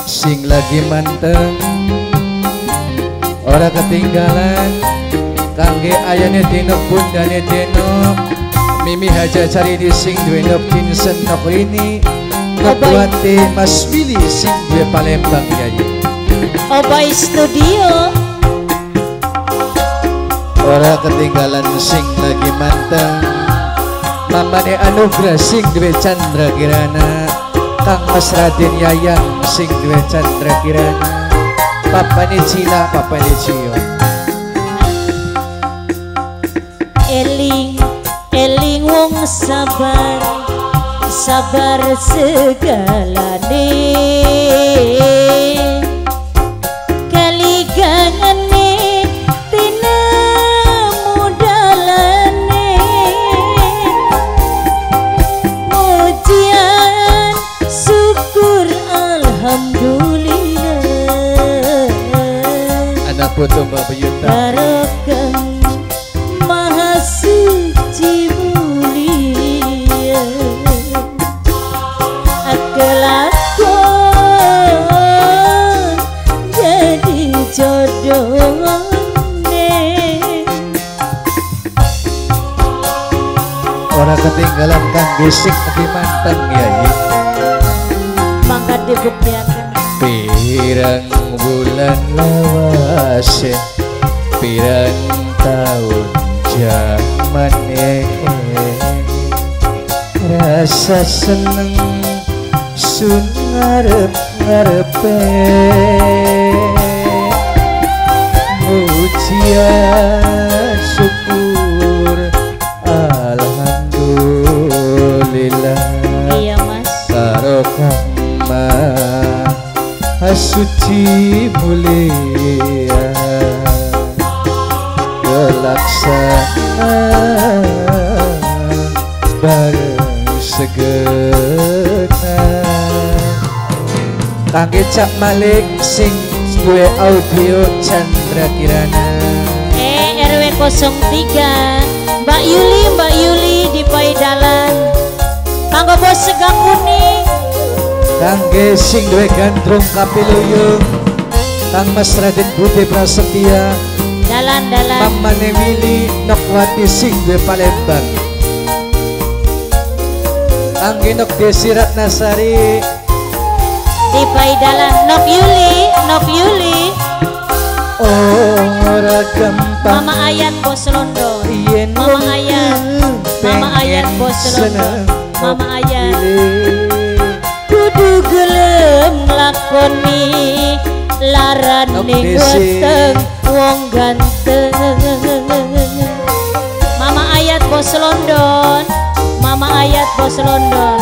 sing lagi manteng ora ketinggalan kangge ayane dino bundane deno Mimi Haja cari di sing duwe nok Vincent nok ini nok buate Mas Willy sing duwe Palembang yayi Obai Studio ora ketinggalan sing lagi manteng mamane Anugrah sing duwe Chandra Kirana Kang Mas Raden Yayang sing duwe Chandra Kirana papane Cila papane Cio Eling eling wong sabar sabar segalane kaligangane tinemu dalane mujian syukur alhamdulillah anak foto Mbak Yunta barokah maha suci mulia kelakon jadi jodohne ora ketinggalan kangge sing lagi manteng yayi mangga dibuktiaken pirang bulan lawase pirang tahun jamane rasa seneng sun ngarep-ngarepe mujian syukur alhamdulillah iya mas barokah suci mulia kelaksana bareng segenap kangge Cak Malik sing duwe audio Chandra Kirana RW 03 Mbak Yuli di Paidalan kanggo bos sega kuning kangge sing duwe gandrung kapiluyung Kang Mas Raden Budi Prasetya dalan-dalan Mamane Willy Nokwati sing duwe Palembang kangge Nok Desi Ratnasari di Paidalan Nok Yuli ora gampang Mama Ayat Bos London yen Mama Ayat Bos London Mama Ayat kudu gelem lakoni larane ganteng wong ganteng Mama Ayat Bos London Mama Ayat Bos London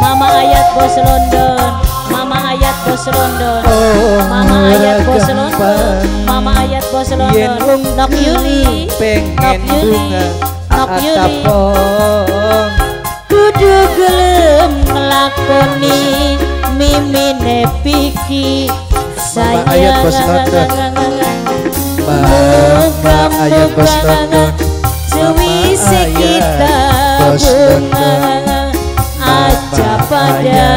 Mama Ayat Bos London Mama Ayat Bos London Mama Ayat Bos London Mama Ayat Bos London Nok Yuli Nok Yuli kudu gelem ngelakoni mimine Piki Mama Ayat Bos London Mama Ayat Bos London sewise kita bunga aja pada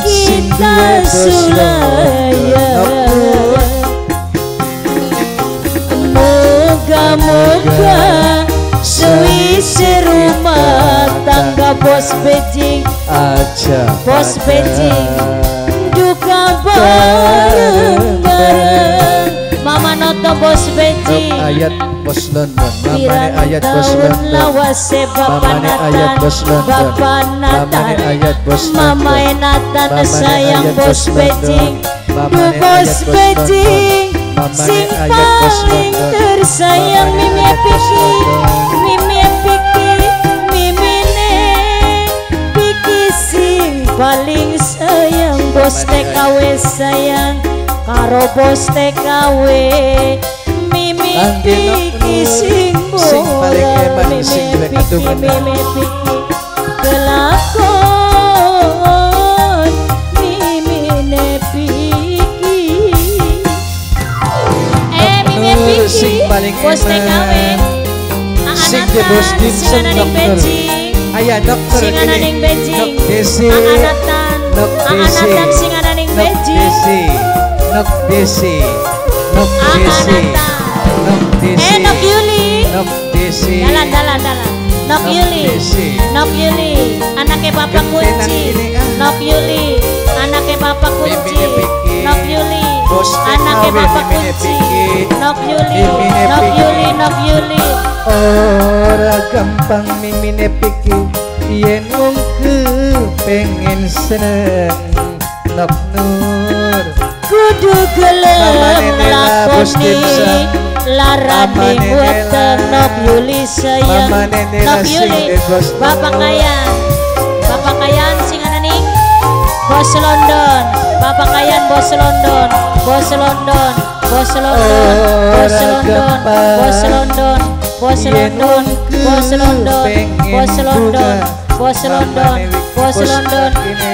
kita sulaya moga-moga sewise rumah tangga Bos Beijing aja Bos Beijing duka bareng-bareng Mama Noto Bos Beijing Ayat Bos London Mamane Ayat Bos London lawase Mamane Ayat Bos London Bapak Mamane Nathan Ayat Bos London Mama Nathan sayang Ayat Bos Beijing Mamane Bos Ayat Beijing Mamane sing Ayat Bos paling London tersayang Mamane Mimi Ayat Bos Piki London Mimi Piki Mimine Piki sing paling sayang Bos TKW sayang karo Bos TKW Mimi Piki sing paling hebat sing duwe kandungan Mimi Piki kelakon Mimine Piki Mimi Piki sing paling Bos TKW sing de Bos Dinsen dokter ayah dokter sing ana ning Beijing Desi Anatan Nok Desi, Anandang sing ana ning Nok Beji. Desi, Nok Desi, Nok Desi, Nok Desi, Nok Yuli. Nok Desi, Dalan. Nok Yuli. Desi. Nok Yuli, anaknya Bapak Gentenan Kunci. gini, ah. Nok Yuli, anaknya Bapak Kunci. Mimine Piki. Nok Yuli, Bos anaknya TKW, Bapak Mimine Kunci. Piki. Nok Yuli, Mimine Nok Piki. Yuli, Nok Yuli. Ora gampang mimine pikir yen wong pengen seneng Nok Nur Kudu gelem Mamane Nela, Bos nglakoni Dimsa. larane Mamane buatan Nela. Nok Yuli sayang. Mamane Nela Nok sing Yuli, di Bos Bapak Nur. Kayan. Bapak Kayan sing ana ning Bos London. Bapak Kayan Bos London. Bos London. Bos London. Bos London. Bos London. Bos London. Bos London. Bos London. Bos London. Bos London.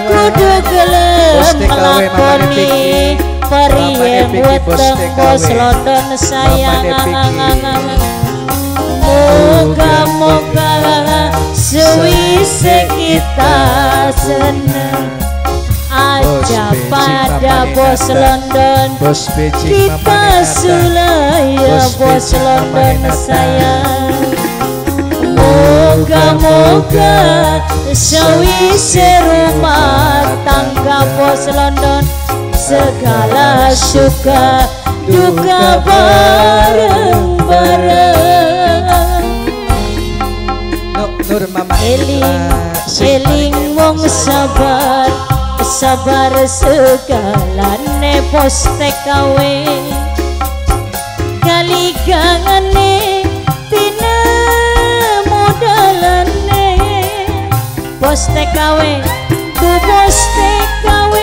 Kudu gelem Bos TKW, Mamane nglakoni Piki. periye Mamane Piki, Bos weteng TKW. Bos London sayang. Mamane Piki. Moga-moga sewise kita seneng aja Bos Beji, pada Mamane Bos Nata. London. Bos Beji, Kita Mamane Nata. sulaya Bos Bos Beji, London Mamane Nata. sayang. Moga-moga sewise rumah tangga Bos London segala suka duka bareng-bareng. Nok Nur Mama Eling wong sabar segalane Bos TKW galigangane tina modalane Bos TKW ku Bos TKW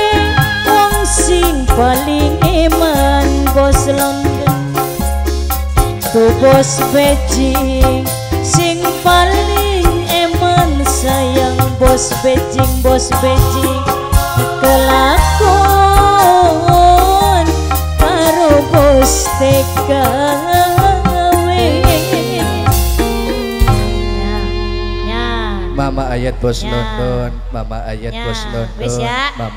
wong sing paling eman Bos London ku Bos Beji sing paling eman sayang Bos Beji kelakon karo Bos TKW. Mama Ayat Bos Ya. London, Mama Ayat Ya, Bos wis London, ya. Mama